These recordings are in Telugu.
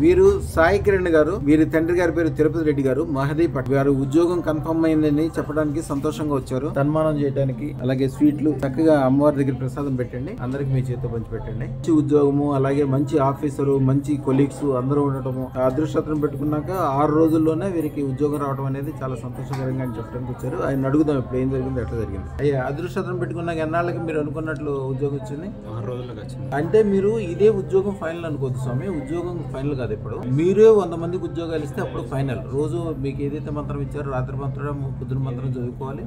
వీరు సాయి కిరణ్ గారు, వీరి తండ్రి గారి పేరు తిరుపతి రెడ్డి గారు. మహదీ పట్ గారు ఉద్యోగం కన్ఫర్మ్ అయిందని చెప్పడానికి సంతోషంగా వచ్చారు. సన్మానం చేయడానికి, అలాగే స్వీట్లు చక్కగా అమ్మవారి దగ్గర ప్రసాదం పెట్టండి, అందరికి మీ చేతితో పంచి పెట్టండి. మంచి ఉద్యోగము, అలాగే మంచి ఆఫీసరు, మంచి కొలీగ్స్ అందరూ ఉండటము, అదృష్టం పెట్టుకున్నాక 6 రోజుల్లోనే వీరికి ఉద్యోగం రావడం అనేది చాలా సంతోషకరంగా అని చెప్పడానికి వచ్చారు. ఆయన అడుగుదాం ఇప్పుడు ఏం జరిగింది, ఎట్లా జరిగింది. అయ్యా, అదృష్టం పెట్టుకున్నాక ఎన్నాళ్ళకి మీరు అనుకున్నట్లు ఉద్యోగం వచ్చింది? 6 రోజులకు వచ్చింది. అంటే మీరు ఇదే ఉద్యోగం ఫైనల్ అనుకోవద్దు స్వామి, ఉద్యోగం ఫైనల్ కాదు. ఇప్పుడు మీరే 100 మందికి ఉద్యోగాలు ఇస్తే అప్పుడు ఫైనల్. రోజు మీకు ఏదైతే మంత్రం ఇచ్చారో రాత్రి మంత్రం, పొద్దున మంత్రం చదువుకోవాలి,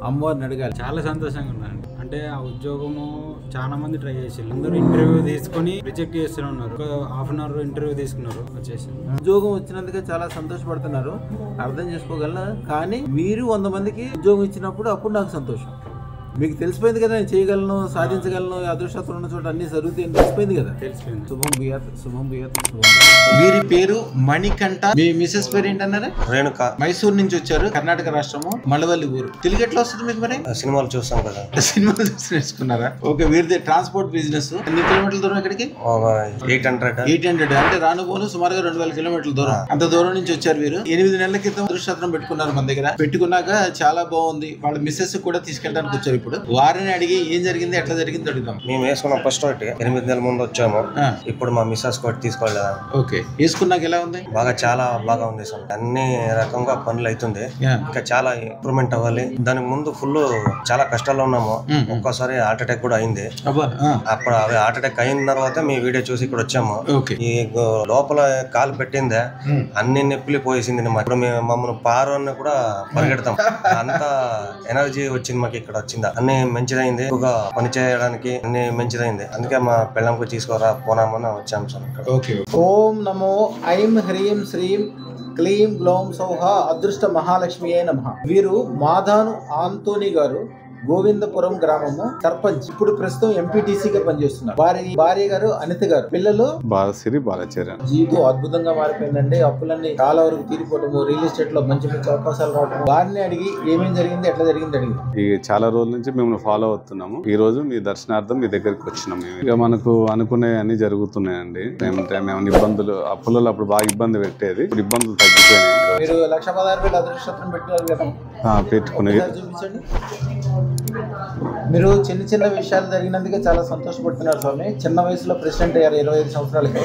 అమ్మవారిని అడగాలి. చాలా సంతోషంగా ఉన్నాను. అంటే ఆ ఉద్యోగము చాలా మంది ట్రై చేసి అందరూ ఇంటర్వ్యూ తీసుకొని రిజెక్ట్ చేస్తూనే ఉన్నారు. హాఫ్ అన్ అవర్ ఇంటర్వ్యూ తీసుకున్నారు, వచ్చేసి ఉద్యోగం వచ్చినందుకే చాలా సంతోషపడుతున్నారు, అర్థం చేసుకోగలనా. కానీ మీరు 100 మందికి ఉద్యోగం ఇచ్చినప్పుడు అప్పుడు నాకు సంతోషం. మీకు తెలిసిపోయింది కదా, నేను చేయగలను, సాధించగలను, అదృష్టం ఉన్న చోట అన్ని జరుగుతాయని తెలిసిపోయింది కదా. తెలిసిపోయింది. శుభం భూయాత్, శుభం భూయాత్, శుభం. వీరి పేరు మణికంఠ. మీ మిసెస్ పేరు ఏంటన్నారా? రేణుక. మైసూరు నుంచి వచ్చారు, కర్ణాటక రాష్ట్రము, మళవల్లి ఊరు. తెలుగు ఎట్లా వస్తుంది మీకు? మరి సినిమాలు చూస్తాం కదా. సినిమాలు చూసి నేర్చుకున్నారా? ఓకే. వీరిది ట్రాన్స్పోర్ట్ బిజినెస్. ఎన్ని కిలోమీటర్ల దూరం ఇక్కడికి? 800 అంటే రానుపోను సుమారుగా 2000 కిలోమీటర్ల దూరం. అంత దూరం నుంచి వచ్చారు వీరు. 8 నెలల క్రితం అదృష్టం పెట్టుకున్నారు మన దగ్గర. పెట్టుకున్నాక చాలా బాగుంది. వాళ్ళ మిస్సెస్ కూడా తీసుకెళ్ళడానికి వచ్చారు. ఇప్పుడు వారిని అడిగి ఏం జరిగింది, ఎట్లా జరిగింది అడుగుదాం. మేము వేసుకున్నాం ఫస్ట్ 8 నెలల ముందు వచ్చాము. ఇప్పుడు మా మిస్సెస్ కూడా తీసుకోలేదు. ఓకే. వేసుకున్నాక ఎలా ఉంది? బాగా చాలా బాగా ఉంది సార్. అన్ని రకంగా పనులు అవుతుంది. ఇంకా చాలా ఇంప్రూవ్మెంట్ అవ్వాలి. దానికి ముందు ఫుల్ చాలా కష్టాల్లో ఉన్నాము. ఒక్కసారి హార్ట్ అటాక్ కూడా అయింది. అప్పుడు అవి హార్ట్ అటాక్ అయిన తర్వాత మీ వీడియో చూసి ఇక్కడ వచ్చాము. ఈ లోపల కాలు పెట్టిందే అన్ని నొప్పులు పోయేసింది. ఇప్పుడు మేము మమ్మల్ని పారు అని కూడా పరిగెడతాం. అంత ఎనర్జీ వచ్చింది మాకు ఇక్కడ వచ్చిందా. అన్ని మంచిదైంది. ఎక్కువగా పని చేయడానికి అన్ని మంచిదైంది. అందుకే మా పిల్లంకు తీసుకోరా పోనామని వచ్చాము సార్. ఓకే. ఓం నమో ఐం హ్రీం శ్రీం క్లీం గ్లౌం సౌహ అదృష్ట మహాలక్ష్మియే నమః. వీరు మాధాను ఆంటోనీ గారు, గోవిందపురం గ్రామము సర్పంచ్. ఇప్పుడు ప్రస్తుతం ఎంపీటీసీగా పనిచేస్తున్నారు. వారి భార్య గారు అనిత గారు. పిల్లలు బాలశ్రీ, బాలచరణ్. జీవితం అద్భుతంగా మారిపోయిందండి. అప్పులన్నీ చాలా వరకు తీరిపోవటము, రియల్ ఎస్టేట్ లో మంచి మంచి అవకాశాలు రావడం. వారిని అడిగి ఏమేమి జరిగింది, ఎట్లా జరిగింది అడిగి. ఈ చాలా రోజుల నుంచి మేము ఫాలో అవుతున్నాము. ఈ రోజు మీ దర్శనార్థం మీ దగ్గరికి వచ్చినాం. ఇక మనకు అనుకునే అన్ని జరుగుతున్నాయండి. మేము ఇబ్బందులు, అప్పులలో అప్పుడు బాగా ఇబ్బంది పెట్టేది, ఇప్పుడు ఇబ్బందులు తగ్గిపోయినాయి. మీరు 1,16,000 అదృష్టం పెట్టారు కదా, పెట్టుకుని చూపించండి. మీరు చిన్న చిన్న విషయాలు జరిగినందుకే చాలా సంతోషపడుతున్నారు స్వామి. చిన్న వయసులో ప్రెసిడెంట్ అయ్యారు 25 సంవత్సరాలకి.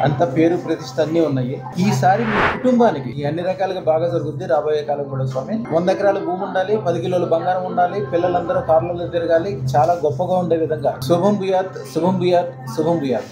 అంత పేరు ప్రతిష్ట అన్ని ఉన్నాయి. ఈసారి మీ కుటుంబానికి ఈ అన్ని రకాలుగా బాగా జరుగుద్ది రాబోయే కాలం కూడా స్వామి. 100 ఎకరాల భూమి ఉండాలి, 10 కిలోల బంగారం ఉండాలి, పిల్లలందరూ కార్లలో తిరగాలి, చాలా గొప్పగా ఉండే విధంగా. శుభం భూయాత్, శుభం భూయాత్, శుభం భూయాత్.